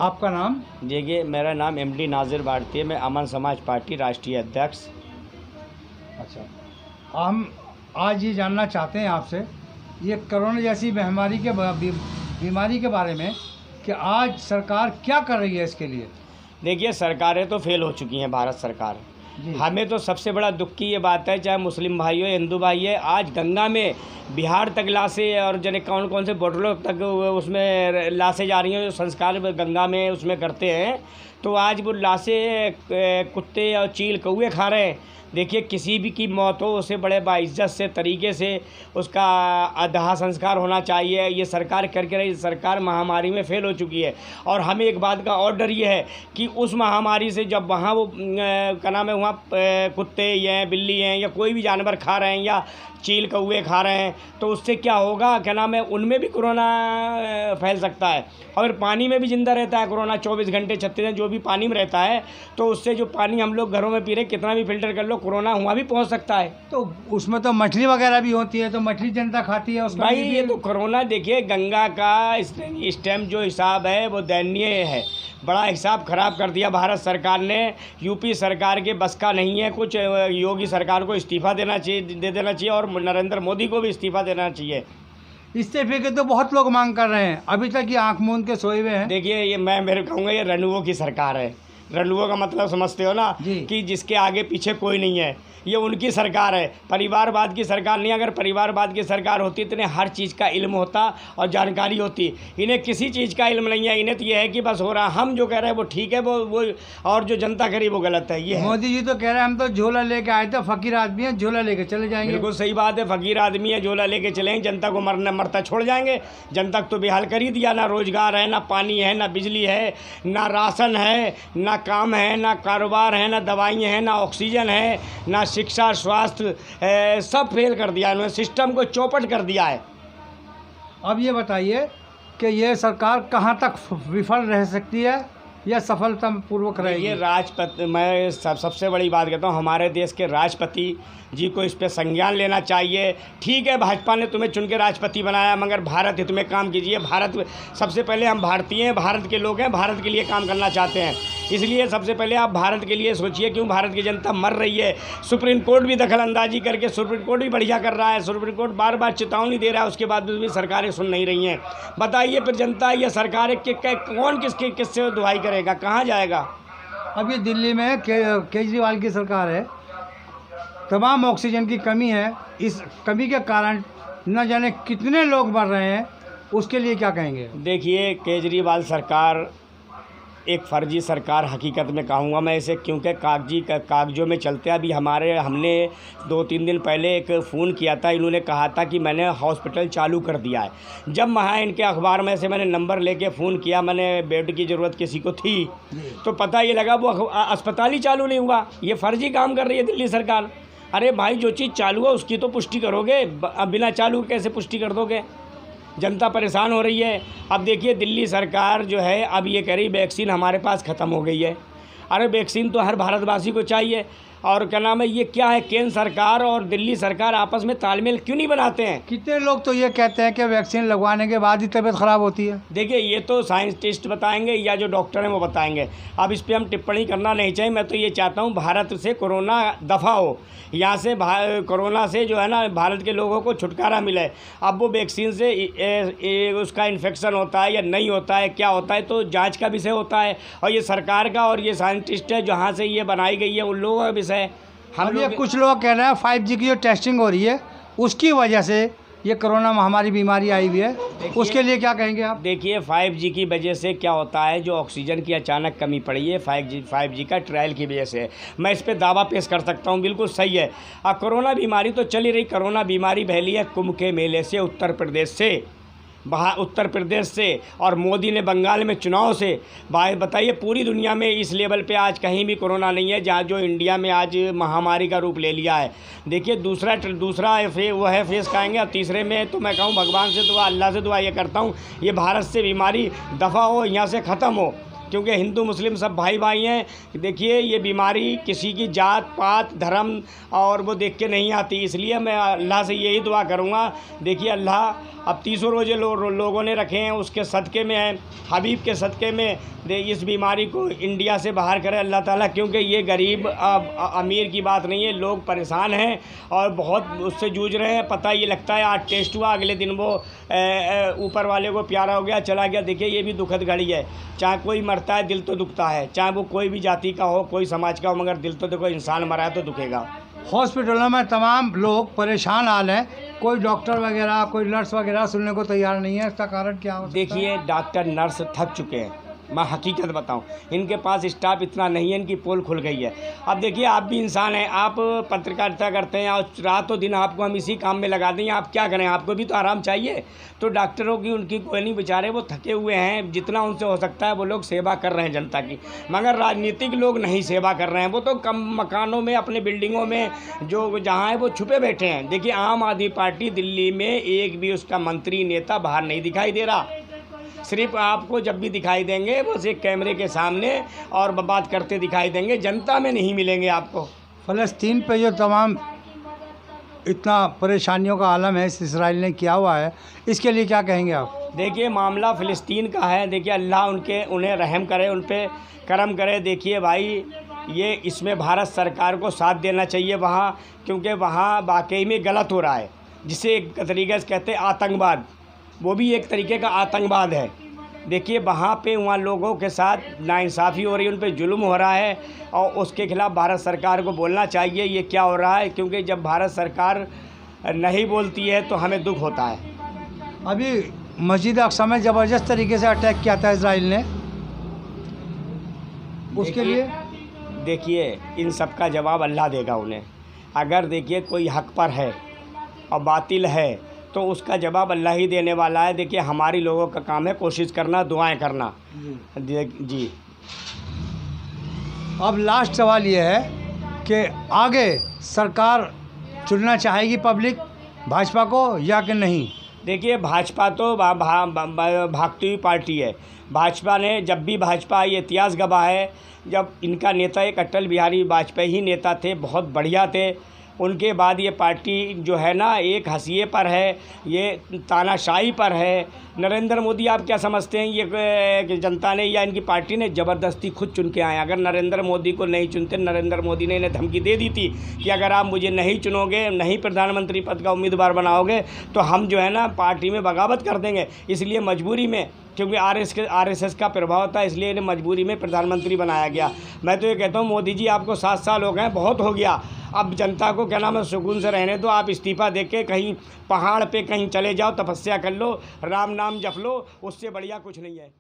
आपका नाम? देखिए, मेरा नाम एमडी नाजिर भारती है। मैं अमन समाज पार्टी राष्ट्रीय अध्यक्ष। अच्छा, हम आज ये जानना चाहते हैं आपसे, ये कोरोना जैसी बीमारी के बारे में कि आज सरकार क्या कर रही है इसके लिए? देखिए, सरकारें तो फेल हो चुकी हैं। भारत सरकार, हमें तो सबसे बड़ा दुख की ये बात है, चाहे मुस्लिम भाई हो, हिंदू भाई है, आज गंगा में बिहार तक लाशें और जने कौन कौन से बोतलों तक उसमें लाशें जा रही हैं, जो संस्कार गंगा में उसमें करते हैं, तो आज वो लाशें कुत्ते और चील कौवे खा रहे हैं। देखिए, किसी भी की मौत हो उसे बड़े बाइज्जत से तरीके से उसका दाह संस्कार होना चाहिए। ये सरकार करके रही, सरकार महामारी में फेल हो चुकी है। और हमें एक बात का और डर ये है कि उस महामारी से जब वहाँ वो क्या नाम है, वहाँ कुत्ते हैं, बिल्ली हैं या कोई भी जानवर खा रहे हैं या चील कौवे खा रहे हैं, तो उससे क्या होगा, क्या नाम है, उनमें भी कोरोना फैल सकता है। और पानी में भी जिंदा रहता है कोरोना, 24 घंटे 36 दिन जो भी पानी में रहता है, तो उससे जो पानी हम लोग घरों में पी रहे, कितना भी फिल्टर कर लो, कोरोना वहाँ भी पहुँच सकता है। तो उसमें तो मछली वगैरह भी होती है, तो मछली जनता खाती है उसका भाई। ये तो कोरोना, देखिए, गंगा का इस टाइम जो हिसाब है वो दयनीय है। बड़ा हिसाब ख़राब कर दिया भारत सरकार ने। यूपी सरकार के बस का नहीं है कुछ। योगी सरकार को इस्तीफ़ा दे देना चाहिए और नरेंद्र मोदी को भी इस्तीफ़ा देना चाहिए। इस्तीफे के तो बहुत लोग मांग कर रहे हैं, अभी तक ये आंख मूंद के सोए हुए हैं। देखिए, ये मेरे कहूँगा, ये रणुओं की सरकार है। रणुओं का मतलब समझते हो ना, कि जिसके आगे पीछे कोई नहीं है, ये उनकी सरकार है। परिवारवाद की सरकार नहीं। अगर परिवारवाद की सरकार होती तो इन्हें हर चीज़ का इल्म होता और जानकारी होती। इन्हें किसी चीज़ का इल्म नहीं है। इन्हें तो ये है कि बस हो रहा, हम जो कह रहे हैं वो ठीक है, वो और जो जनता करी वो गलत है। ये मोदी जी तो कह रहे हैं हम तो झोला लेके आए थे, फकीर आदमी है, झोला लेके चले जाएंगे। बिल्कुल सही बात है, फकीर आदमी है, झोला लेके चलेंगे, जनता को मरता छोड़ जाएंगे। जनता को तो बेहाल कर ही दिया। ना रोजगार है, ना पानी है, ना बिजली है, ना राशन है, ना काम है, ना कारोबार है, ना दवाइयाँ हैं, ना ऑक्सीजन है, ना शिक्षा, स्वास्थ्य, सब फेल कर दिया इन्होंने। सिस्टम को चौपट कर दिया है। अब ये बताइए कि ये सरकार कहाँ तक विफल रह सकती है या सफलतापूर्वक रहेगी? ये राष्ट्रपति, मैं सबसे बड़ी बात कहता हूँ, हमारे देश के राष्ट्रपति जी को इस पे संज्ञान लेना चाहिए। ठीक है, भाजपा ने तुम्हें चुन के राष्ट्रपति बनाया, मगर भारत हित में काम कीजिए। भारत, सबसे पहले हम भारतीय हैं, भारत के लोग हैं, भारत के लिए काम करना चाहते हैं, इसलिए सबसे पहले आप भारत के लिए सोचिए। क्यों भारत की जनता मर रही है। सुप्रीम कोर्ट भी दखल अंदाजी करके, सुप्रीम कोर्ट भी बढ़िया कर रहा है, सुप्रीम कोर्ट बार बार चेतावनी दे रहा है, उसके बाद भी सरकारें सुन नहीं रही हैं। बताइए फिर जनता या सरकारें कौन किससे दुहाई करेगा, कहाँ जाएगा? अब ये दिल्ली में केजरीवाल की सरकार है, तमाम ऑक्सीजन की कमी है, इस कमी के कारण न जाने कितने लोग मर रहे हैं, उसके लिए क्या कहेंगे? देखिए, केजरीवाल सरकार एक फर्जी सरकार हकीकत में कहूँगा मैं इसे, क्योंकि कागजों में चलते। अभी हमने 2-3 दिन पहले एक फ़ोन किया था, इन्होंने कहा था कि मैंने हॉस्पिटल चालू कर दिया है। जब वहाँ इनके अखबार में से मैंने नंबर लेके फ़ोन किया, मैंने बेड की ज़रूरत किसी को थी, तो पता ये लगा वो अस्पताल ही चालू नहीं हुआ। ये फर्जी काम कर रही है दिल्ली सरकार। अरे भाई, जो चीज़ चालू है उसकी तो पुष्टि करोगे, बिना चालू कैसे पुष्टि कर दोगे? जनता परेशान हो रही है। अब देखिए, दिल्ली सरकार जो है अब ये कह रही वैक्सीन हमारे पास ख़त्म हो गई है। अरे वैक्सीन तो हर भारतवासी को चाहिए। और क्या नाम है, ये क्या है, केंद्र सरकार और दिल्ली सरकार आपस में तालमेल क्यों नहीं बनाते हैं? कितने लोग तो ये कहते हैं कि वैक्सीन लगवाने के बाद ही तबीयत ख़राब होती है। देखिए, ये तो साइंटिस्ट बताएंगे या जो डॉक्टर हैं वो बताएंगे। अब इस पर हम टिप्पणी करना नहीं चाहिए। मैं तो ये चाहता हूँ भारत से कोरोना दफ़ा हो, यहाँ से कोरोना से जो है ना भारत के लोगों को छुटकारा मिले। अब वो वैक्सीन से उसका इन्फेक्शन होता है या नहीं होता है, क्या होता है, तो जांच का विषय होता है। और ये सरकार का और ये साइंटिस्ट है जहाँ से ये बनाई गई है उन लोगों का विषय है। हम ये कुछ लोग कह रहे हैं 5G की जो टेस्टिंग हो रही है उसकी वजह से ये कोरोना महामारी बीमारी आई हुई है, उसके लिए क्या कहेंगे आप? देखिए, 5G की वजह से क्या होता है, जो ऑक्सीजन की अचानक कमी पड़ी है 5G का ट्रायल की वजह से, मैं इस पे दावा पेश कर सकता हूँ, बिल्कुल सही है। अब कोरोना बीमारी तो चली रही, कोरोना बीमारी फैली है कुंभ के मेले से, उत्तर प्रदेश से, और मोदी ने बंगाल में चुनाव से। भाई बताइए, पूरी दुनिया में इस लेवल पे आज कहीं भी कोरोना नहीं है जहाँ जो इंडिया में आज महामारी का रूप ले लिया है। देखिए, दूसरा वो है फेस कहेंगे। और तीसरे में तो मैं कहूँ भगवान से दुआ, अल्लाह से दुआ ये करता हूँ, ये भारत से बीमारी दफ़ा हो, यहाँ से ख़त्म हो। क्योंकि हिंदू मुस्लिम सब भाई भाई हैं। देखिए ये बीमारी किसी की जात पात धर्म और वो देख के नहीं आती, इसलिए मैं अल्लाह से यही दुआ करूँगा। देखिए अल्लाह अब 30 रोज़े लोगों ने रखे हैं, उसके सदक़े में है, हबीब के सदक़े में इस बीमारी को इंडिया से बाहर करे अल्लाह ताला, क्योंकि ये गरीब अमीर की बात नहीं है, लोग परेशान हैं और बहुत उससे जूझ रहे हैं। पता ये लगता है आज टेस्ट हुआ, अगले दिन वो ऊपर वाले को प्यारा हो गया, चला गया। देखिए ये भी दुखद घड़ी है, चाहे कोई मरता है दिल तो दुखता है, चाहे वो कोई भी जाति का हो, कोई समाज का हो, मगर दिल तो देखो इंसान मरा है तो दुखेगा। हॉस्पिटलों में तमाम लोग परेशान हाल हैं, कोई डॉक्टर वगैरह कोई नर्स वगैरह सुनने को तैयार नहीं है। इसका कारण क्या हो सकता है? देखिए डॉक्टर नर्स थक चुके हैं, मैं हकीकत बताऊं, इनके पास स्टाफ इतना नहीं है, इनकी पोल खुल गई है। अब देखिए आप भी इंसान हैं, आप पत्रकारिता करते हैं और रातों दिन आपको हम इसी काम में लगा दें, आप क्या करें, आपको भी तो आराम चाहिए। तो डॉक्टरों की उनकी कोई नहीं, बेचारे वो थके हुए हैं, जितना उनसे हो सकता है वो लोग सेवा कर रहे हैं जनता की, मगर राजनीतिक लोग नहीं सेवा कर रहे हैं। वो तो कम मकानों में अपने बिल्डिंगों में जो जहाँ है वो छुपे बैठे हैं। देखिए आम आदमी पार्टी दिल्ली में एक भी उसका मंत्री नेता बाहर नहीं दिखाई दे रहा, सिर्फ आपको जब भी दिखाई देंगे वो एक कैमरे के सामने और बात करते दिखाई देंगे, जनता में नहीं मिलेंगे आपको। फ़लस्तीन पे जो तमाम इतना परेशानियों का आलम है इसराइल ने किया हुआ है, इसके लिए क्या कहेंगे आप? देखिए मामला फ़लस्तीन का है, देखिए अल्लाह उन्हें रहम करे, उन पे करम करे। देखिए भाई ये इसमें भारत सरकार को साथ देना चाहिए वहाँ, क्योंकि वहाँ वाकई में गलत हो रहा है, जिसे एक तरीके से कहते हैं आतंकवाद, वो भी एक तरीके का आतंकवाद है। देखिए वहाँ पे वहाँ लोगों के साथ नाइंसाफ़ी हो रही है, उन पे जुल्म हो रहा है और उसके खिलाफ़ भारत सरकार को बोलना चाहिए ये क्या हो रहा है, क्योंकि जब भारत सरकार नहीं बोलती है तो हमें दुख होता है। अभी मस्जिद अक्सा में ज़बरदस्त तरीके से अटैक किया था इसराइल ने, उसके लिए देखिए इन सब का जवाब अल्लाह देगा उन्हें। अगर देखिए कोई हक पर है और बातिल है तो उसका जवाब अल्लाह ही देने वाला है। देखिए हमारी लोगों का काम है कोशिश करना, दुआएं करना जी। अब लास्ट सवाल ये है कि आगे सरकार चुनना चाहेगी पब्लिक भाजपा को या कि नहीं? देखिए भाजपा तो भागती हुई पार्टी है। भाजपा ने जब भी भाजपा आई इतिहास गवाह है, जब इनका नेता एक अटल बिहारी वाजपेयी नेता थे, बहुत बढ़िया थे, उनके बाद ये पार्टी जो है ना एक हसीए पर है, ये तानाशाही पर है। नरेंद्र मोदी आप क्या समझते हैं ये जनता ने या इनकी पार्टी ने ज़बरदस्ती खुद चुन के आए? अगर नरेंद्र मोदी को नहीं चुनते, नरेंद्र मोदी ने इन्हें धमकी दे दी थी कि अगर आप मुझे नहीं चुनोगे, नहीं प्रधानमंत्री पद का उम्मीदवार बनाओगे तो हम जो है ना पार्टी में बगावत कर देंगे। इसलिए मजबूरी में, क्योंकि आरएसएस का प्रभाव था, इसलिए इन्हें मजबूरी में प्रधानमंत्री बनाया गया। मैं तो ये कहता हूँ मोदी जी आपको 7 साल हो गए, बहुत हो गया, अब जनता को क्या नाम है सुकून से रहने दो। आप इस्तीफ़ा दे के कहीं पहाड़ पे कहीं चले जाओ, तपस्या कर लो, राम नाम जप लो, उससे बढ़िया कुछ नहीं है।